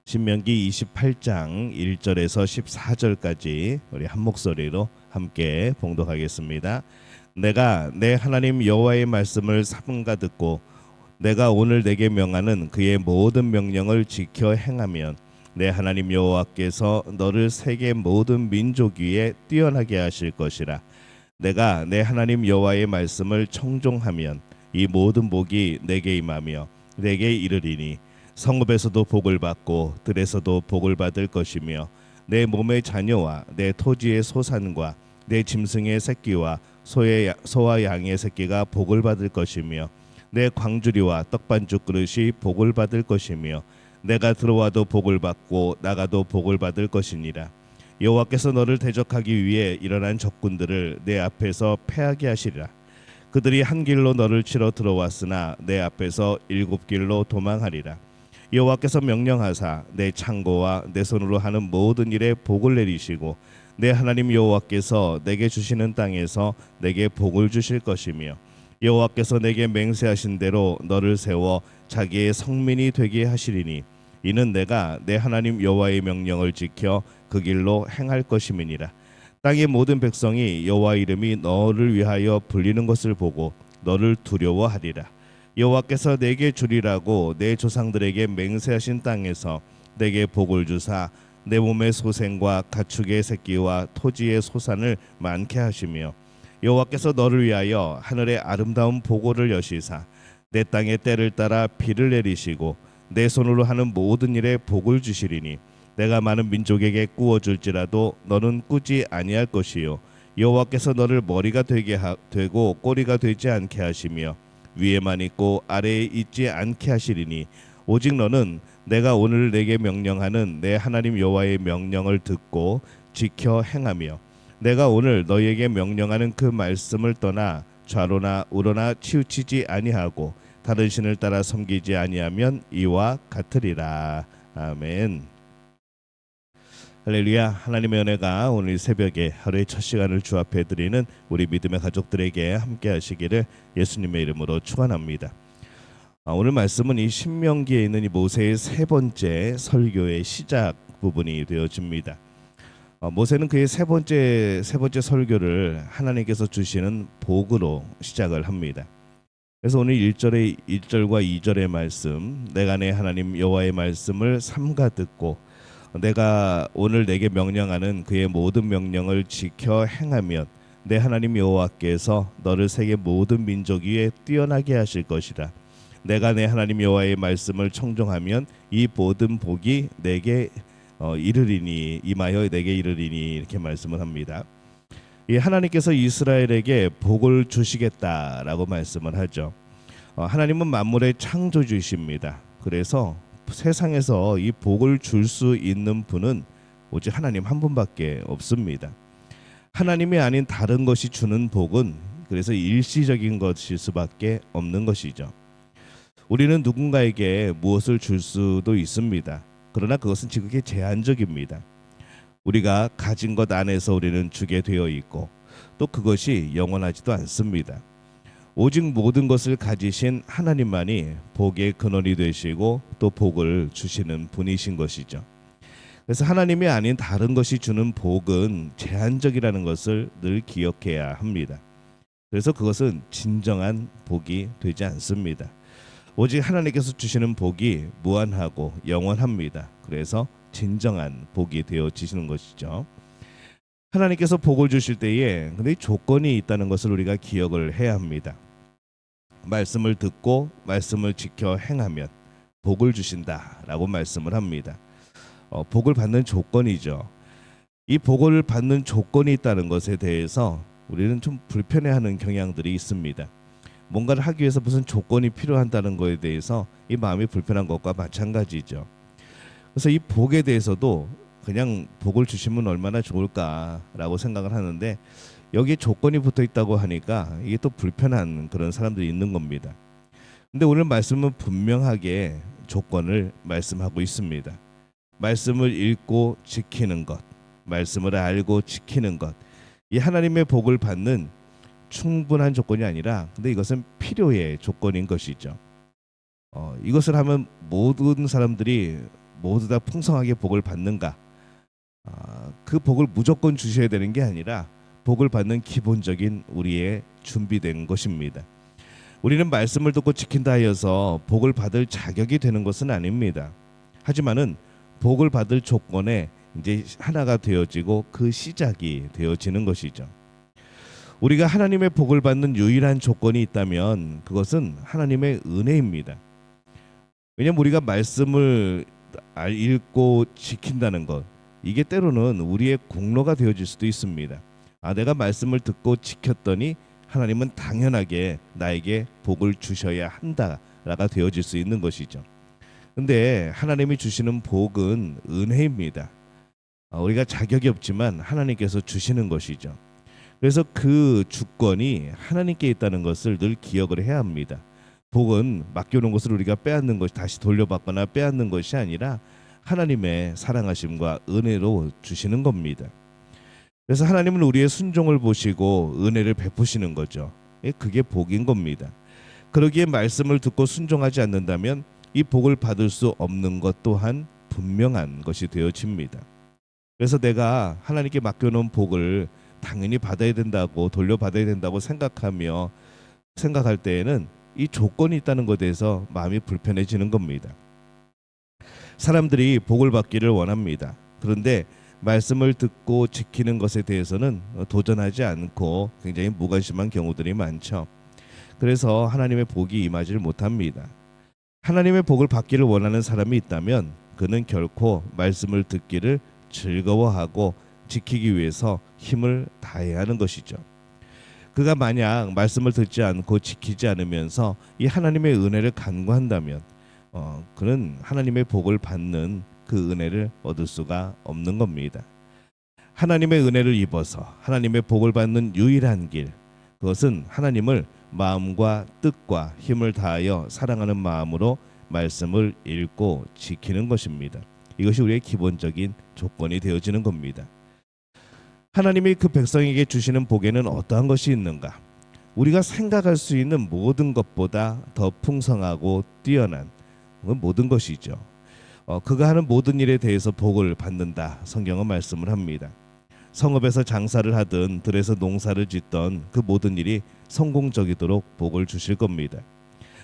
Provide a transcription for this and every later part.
신명기 28장 1절에서 14절까지 우리 한 목소리로 함께 봉독하겠습니다. 내가 내 하나님 여호와의 말씀을 삼가 듣고 내가 오늘 내게 명하는 그의 모든 명령을 지켜 행하면 내 하나님 여호와께서 너를 세계 모든 민족 위에 뛰어나게 하실 것이라. 내가 내 하나님 여호와의 말씀을 청종하면 이 모든 복이 내게 임하며 내게 이르리니 성읍에서도 복을 받고 들에서도 복을 받을 것이며 내 몸의 자녀와 내 토지의 소산과 내 짐승의 새끼와 소와 양의 새끼가 복을 받을 것이며 내 광주리와 떡반죽 그릇이 복을 받을 것이며 내가 들어와도 복을 받고 나가도 복을 받을 것이니라. 여호와께서 너를 대적하기 위해 일어난 적군들을 내 앞에서 패하게 하시리라. 그들이 한 길로 너를 치러 들어왔으나 내 앞에서 7길로 도망하리라. 여호와께서 명령하사 내 창고와 내 손으로 하는 모든 일에 복을 내리시고 내 하나님 여호와께서 내게 주시는 땅에서 내게 복을 주실 것이며 여호와께서 내게 맹세하신 대로 너를 세워 자기의 성민이 되게 하시리니 이는 내가 내 하나님 여호와의 명령을 지켜 그 길로 행할 것임이니라. 땅의 모든 백성이 여호와 이름이 너를 위하여 불리는 것을 보고 너를 두려워하리라. 여호와께서 내게 주리라고 내 조상들에게 맹세하신 땅에서 내게 복을 주사 내 몸의 소생과 가축의 새끼와 토지의 소산을 많게 하시며 여호와께서 너를 위하여 하늘의 아름다운 보고를 여시사 내 땅의 때를 따라 비를 내리시고 내 손으로 하는 모든 일에 복을 주시리니 내가 많은 민족에게 꾸어줄지라도 너는 꾸지 아니할 것이요 여호와께서 너를 머리가 되고 꼬리가 되지 않게 하시며 위에만 있고 아래에 있지 않게 하시리니 오직 너는 내가 오늘 내게 명령하는 내 하나님 여호와의 명령을 듣고 지켜 행하며 내가 오늘 너희에게 명령하는 그 말씀을 떠나 좌로나 우로나 치우치지 아니하고 다른 신을 따라 섬기지 아니하면 이와 같으리라. 아멘. 할렐루야. 하나님의 은혜가 오늘 새벽에 하루의 첫 시간을 주 앞에 드리는 우리 믿음의 가족들에게 함께 하시기를 예수님의 이름으로 축원합니다. 오늘 말씀은 이 신명기에 있는 이 모세의 세 번째 설교의 시작 부분이 되어집니다. 모세는 그의 세 번째 설교를 하나님께서 주시는 복으로 시작을 합니다. 그래서 오늘 1절과 2절의 말씀, 내가 내 하나님 여호와의 말씀을 삼가 듣고 내가 오늘 내게 명령하는 그의 모든 명령을 지켜 행하면 내 하나님 여호와께서 너를 세계 모든 민족 위에 뛰어나게 하실 것이라. 내가 내 하나님 여호와의 말씀을 청종하면 이 모든 복이 내게 이르리니 임하여 내게 이르리니 이렇게 말씀을 합니다. 이 하나님께서 이스라엘에게 복을 주시겠다라고 말씀을 하죠. 하나님은 만물의 창조주이십니다. 그래서 세상에서 이 복을 줄 수 있는 분은 오직 하나님 한 분밖에 없습니다. 하나님이 아닌 다른 것이 주는 복은 그래서 일시적인 것일 수밖에 없는 것이죠. 우리는 누군가에게 무엇을 줄 수도 있습니다. 그러나 그것은 지극히 제한적입니다. 우리가 가진 것 안에서 우리는 주게 되어 있고 또 그것이 영원하지도 않습니다. 오직 모든 것을 가지신 하나님만이 복의 근원이 되시고 또 복을 주시는 분이신 것이죠. 그래서 하나님이 아닌 다른 것이 주는 복은 제한적이라는 것을 늘 기억해야 합니다. 그래서 그것은 진정한 복이 되지 않습니다. 오직 하나님께서 주시는 복이 무한하고 영원합니다. 그래서 진정한 복이 되어지시는 것이죠. 하나님께서 복을 주실 때에 근데 조건이 있다는 것을 우리가 기억을 해야 합니다. 말씀을 듣고 말씀을 지켜 행하면 복을 주신다라고 말씀을 합니다. 복을 받는 조건이죠. 이 복을 받는 조건이 있다는 것에 대해서 우리는 좀 불편해하는 경향들이 있습니다. 뭔가를 하기 위해서 무슨 조건이 필요한다는 것에 대해서 이 마음이 불편한 것과 마찬가지죠. 그래서 이 복에 대해서도 그냥 복을 주시면 얼마나 좋을까라고 생각을 하는데 여기에 조건이 붙어 있다고 하니까 이게 또 불편한 그런 사람들이 있는 겁니다. 근데 오늘 말씀은 분명하게 조건을 말씀하고 있습니다. 말씀을 읽고 지키는 것, 말씀을 알고 지키는 것, 이 하나님의 복을 받는 충분한 조건이 아니라 근데 이것은 필요의 조건인 것이죠. 이것을 하면 모든 사람들이 모두 다 풍성하게 복을 받는가? 그 복을 무조건 주셔야 되는 게 아니라 복을 받는 기본적인 우리의 준비된 것입니다. 우리는 말씀을 듣고 지킨다 하여서 복을 받을 자격이 되는 것은 아닙니다. 하지만은 복을 받을 조건에 이제 하나가 되어지고 그 시작이 되어지는 것이죠. 우리가 하나님의 복을 받는 유일한 조건이 있다면 그것은 하나님의 은혜입니다. 왜냐하면 우리가 말씀을 읽고 지킨다는 것, 이게 때로는 우리의 공로가 되어질 수도 있습니다. 내가 말씀을 듣고 지켰더니 하나님은 당연하게 나에게 복을 주셔야 한다라가 되어질 수 있는 것이죠. 근데 하나님이 주시는 복은 은혜입니다. 우리가 자격이 없지만 하나님께서 주시는 것이죠. 그래서 그 주권이 하나님께 있다는 것을 늘 기억을 해야 합니다. 복은 맡겨놓은 것을 우리가 빼앗는 것이, 다시 돌려받거나 빼앗는 것이 아니라 하나님의 사랑하심과 은혜로 주시는 겁니다. 그래서 하나님은 우리의 순종을 보시고 은혜를 베푸시는 거죠. 그게 복인 겁니다. 그러기에 말씀을 듣고 순종하지 않는다면 이 복을 받을 수 없는 것 또한 분명한 것이 되어집니다. 그래서 내가 하나님께 맡겨놓은 복을 당연히 받아야 된다고, 돌려받아야 된다고 생각할 때에는 이 조건이 있다는 것에 대해서 마음이 불편해지는 겁니다. 사람들이 복을 받기를 원합니다. 그런데 말씀을 듣고 지키는 것에 대해서는 도전하지 않고 굉장히 무관심한 경우들이 많죠. 그래서 하나님의 복이 임하지를 못합니다. 하나님의 복을 받기를 원하는 사람이 있다면 그는 결코 말씀을 듣기를 즐거워하고 지키기 위해서 힘을 다해야 하는 것이죠. 그가 만약 말씀을 듣지 않고 지키지 않으면서 이 하나님의 은혜를 간구한다면 그는 하나님의 복을 받는 그 은혜를 얻을 수가 없는 겁니다. 하나님의 은혜를 입어서 하나님의 복을 받는 유일한 길, 그것은 하나님을 마음과 뜻과 힘을 다하여 사랑하는 마음으로 말씀을 읽고 지키는 것입니다. 이것이 우리의 기본적인 조건이 되어지는 겁니다. 하나님이 그 백성에게 주시는 복에는 어떠한 것이 있는가? 우리가 생각할 수 있는 모든 것보다 더 풍성하고 뛰어난 모든 것이죠. 그가 하는 모든 일에 대해서 복을 받는다, 성경은 말씀을 합니다. 성읍에서 장사를 하든 들에서 농사를 짓던 그 모든 일이 성공적이도록 복을 주실 겁니다.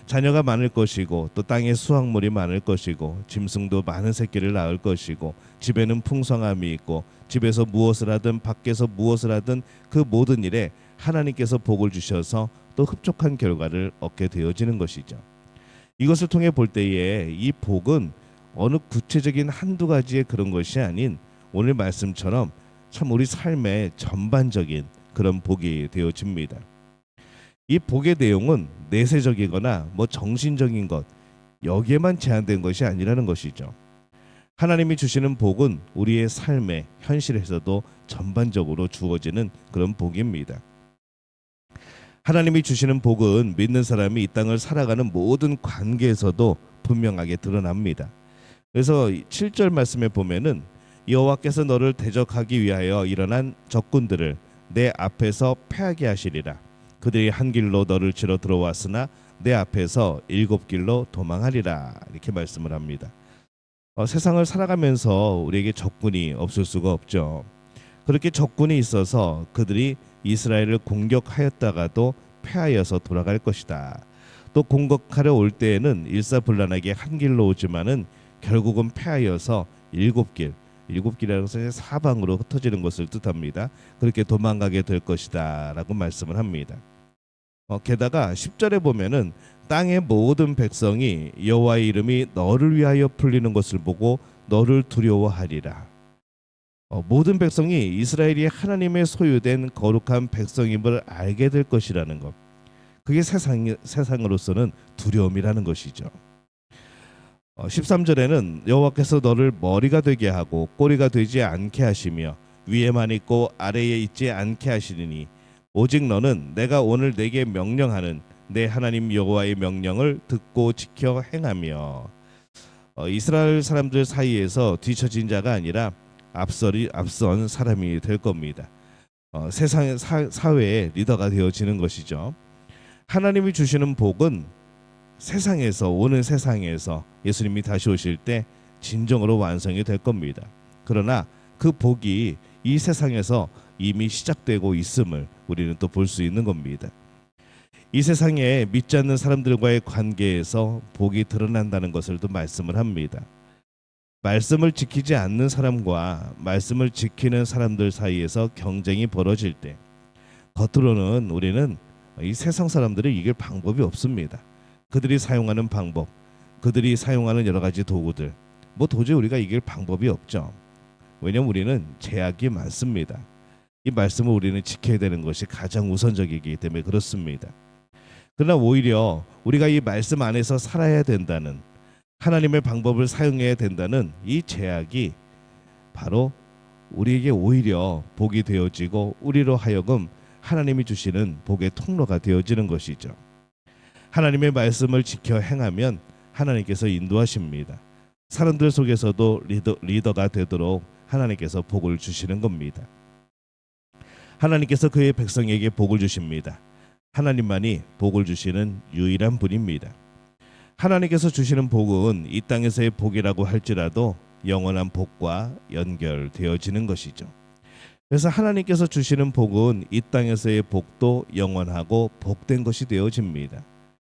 자녀가 많을 것이고 또 땅에 수확물이 많을 것이고 짐승도 많은 새끼를 낳을 것이고 집에는 풍성함이 있고 집에서 무엇을 하든 밖에서 무엇을 하든 그 모든 일에 하나님께서 복을 주셔서 또 흡족한 결과를 얻게 되어지는 것이죠. 이것을 통해 볼 때에 이 복은 어느 구체적인 한두 가지의 그런 것이 아닌 오늘 말씀처럼 참 우리 삶의 전반적인 그런 복이 되어집니다. 이 복의 내용은 내세적이거나 정신적인 것, 여기에만 제한된 것이 아니라는 것이죠. 하나님이 주시는 복은 우리의 삶의 현실에서도 전반적으로 주어지는 그런 복입니다. 하나님이 주시는 복은 믿는 사람이 이 땅을 살아가는 모든 관계에서도 분명하게 드러납니다. 그래서 7절 말씀에 보면은 여호와께서 너를 대적하기 위하여 일어난 적군들을 내 앞에서 패하게 하시리라. 그들이 한 길로 너를 치러 들어왔으나 내 앞에서 7길로 도망하리라. 이렇게 말씀을 합니다. 세상을 살아가면서 우리에게 적군이 없을 수가 없죠. 그렇게 적군이 있어서 그들이 이스라엘을 공격하였다가도 패하여서 돌아갈 것이다. 또 공격하려 올 때에는 일사불란하게 한 길로 오지만은 결국은 패하여서 7길, 7길이라는 것은 사방으로 흩어지는 것을 뜻합니다. 그렇게 도망가게 될 것이다 라고 말씀을 합니다. 게다가 10절에 보면은 땅의 모든 백성이 여호와의 이름이 너를 위하여 풀리는 것을 보고 너를 두려워하리라. 모든 백성이 이스라엘이 하나님의 소유된 거룩한 백성임을 알게 될 것이라는 것, 그게 세상으로서는 두려움이라는 것이죠. 13절에는 여호와께서 너를 머리가 되게 하고 꼬리가 되지 않게 하시며 위에만 있고 아래에 있지 않게 하시리니 오직 너는 내가 오늘 내게 명령하는 내 하나님 여호와의 명령을 듣고 지켜 행하며. 이스라엘 사람들 사이에서 뒤처진 자가 아니라 앞선 사람이 될 겁니다. 세상의 사회의 리더가 되어지는 것이죠. 하나님이 주시는 복은 오는 세상에서 예수님이 다시 오실 때 진정으로 완성이 될 겁니다. 그러나 그 복이 이 세상에서 이미 시작되고 있음을 우리는 또 볼 수 있는 겁니다. 이 세상에 믿지 않는 사람들과의 관계에서 복이 드러난다는 것을 또 말씀을 합니다. 말씀을 지키지 않는 사람과 말씀을 지키는 사람들 사이에서 경쟁이 벌어질 때 겉으로는 우리는 이 세상 사람들을 이길 방법이 없습니다. 그들이 사용하는 방법, 그들이 사용하는 여러 가지 도구들, 도저히 우리가 이길 방법이 없죠. 왜냐하면 우리는 제약이 많습니다. 이 말씀을 우리는 지켜야 되는 것이 가장 우선적이기 때문에 그렇습니다. 그러나 오히려 우리가 이 말씀 안에서 살아야 된다는, 하나님의 방법을 사용해야 된다는 이 제약이 바로 우리에게 오히려 복이 되어지고 우리로 하여금 하나님이 주시는 복의 통로가 되어지는 것이죠. 하나님의 말씀을 지켜 행하면 하나님께서 인도하십니다. 사람들 속에서도 리더가 되도록 하나님께서 복을 주시는 겁니다. 하나님께서 그의 백성에게 복을 주십니다. 하나님만이 복을 주시는 유일한 분입니다. 하나님께서 주시는 복은 이 땅에서의 복이라고 할지라도 영원한 복과 연결되어지는 것이죠. 그래서 하나님께서 주시는 복은 이 땅에서의 복도 영원하고 복된 것이 되어집니다.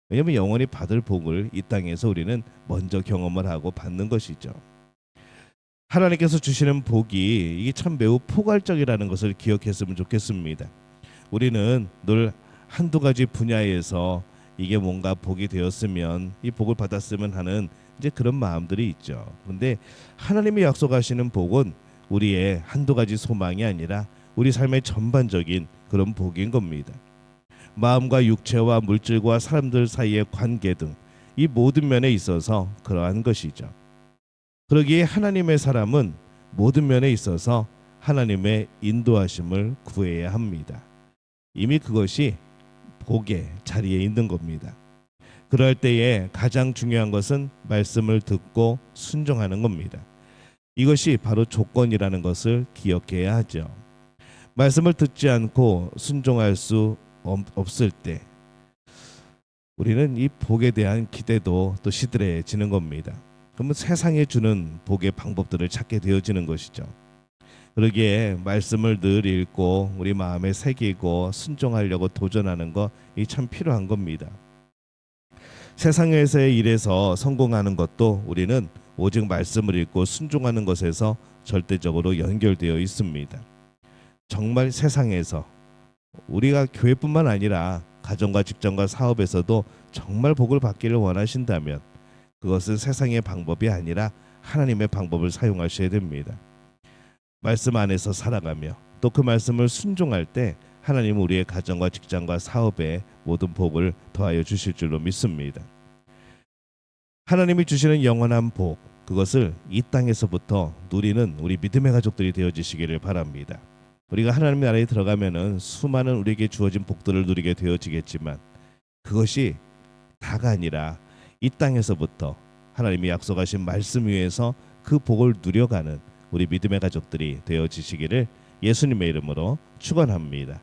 왜냐하면 영원히 받을 복을 이 땅에서 우리는 먼저 경험을 하고 받는 것이죠. 하나님께서 주시는 복이 이게 참 매우 포괄적이라는 것을 기억했으면 좋겠습니다. 우리는 늘 한두 가지 분야에서 이게 뭔가 복이 되었으면, 이 복을 받았으면 하는 이제 그런 마음들이 있죠. 그런데 하나님이 약속하시는 복은 우리의 한두 가지 소망이 아니라 우리 삶의 전반적인 그런 복인 겁니다. 마음과 육체와 물질과 사람들 사이의 관계 등 이 모든 면에 있어서 그러한 것이죠. 그러기에 하나님의 사람은 모든 면에 있어서 하나님의 인도하심을 구해야 합니다. 이미 그것이 복의 자리에 있는 겁니다. 그럴 때에 가장 중요한 것은 말씀을 듣고 순종하는 겁니다. 이것이 바로 조건이라는 것을 기억해야 하죠. 말씀을 듣지 않고 순종할 수 없을 때 우리는 이 복에 대한 기대도 또 시들해지는 겁니다. 그러면 세상에 주는 복의 방법들을 찾게 되어지는 것이죠. 그러기에 말씀을 늘 읽고 우리 마음에 새기고 순종하려고 도전하는 거 이 참 필요한 겁니다. 세상에서의 일에서 성공하는 것도 우리는 오직 말씀을 읽고 순종하는 것에서 절대적으로 연결되어 있습니다. 정말 세상에서 우리가 교회뿐만 아니라 가정과 직장과 사업에서도 정말 복을 받기를 원하신다면 그것은 세상의 방법이 아니라 하나님의 방법을 사용하셔야 됩니다. 말씀 안에서 살아가며 또 그 말씀을 순종할 때 하나님은 우리의 가정과 직장과 사업에 모든 복을 더하여 주실 줄로 믿습니다. 하나님이 주시는 영원한 복, 그것을 이 땅에서부터 누리는 우리 믿음의 가족들이 되어지시기를 바랍니다. 우리가 하나님 나라에 들어가면은 수많은 우리에게 주어진 복들을 누리게 되어지겠지만 그것이 다가 아니라 이 땅에서부터 하나님이 약속하신 말씀 위에서 그 복을 누려가는 우리 믿음의 가족들이 되어지시기를 예수님의 이름으로 축원합니다.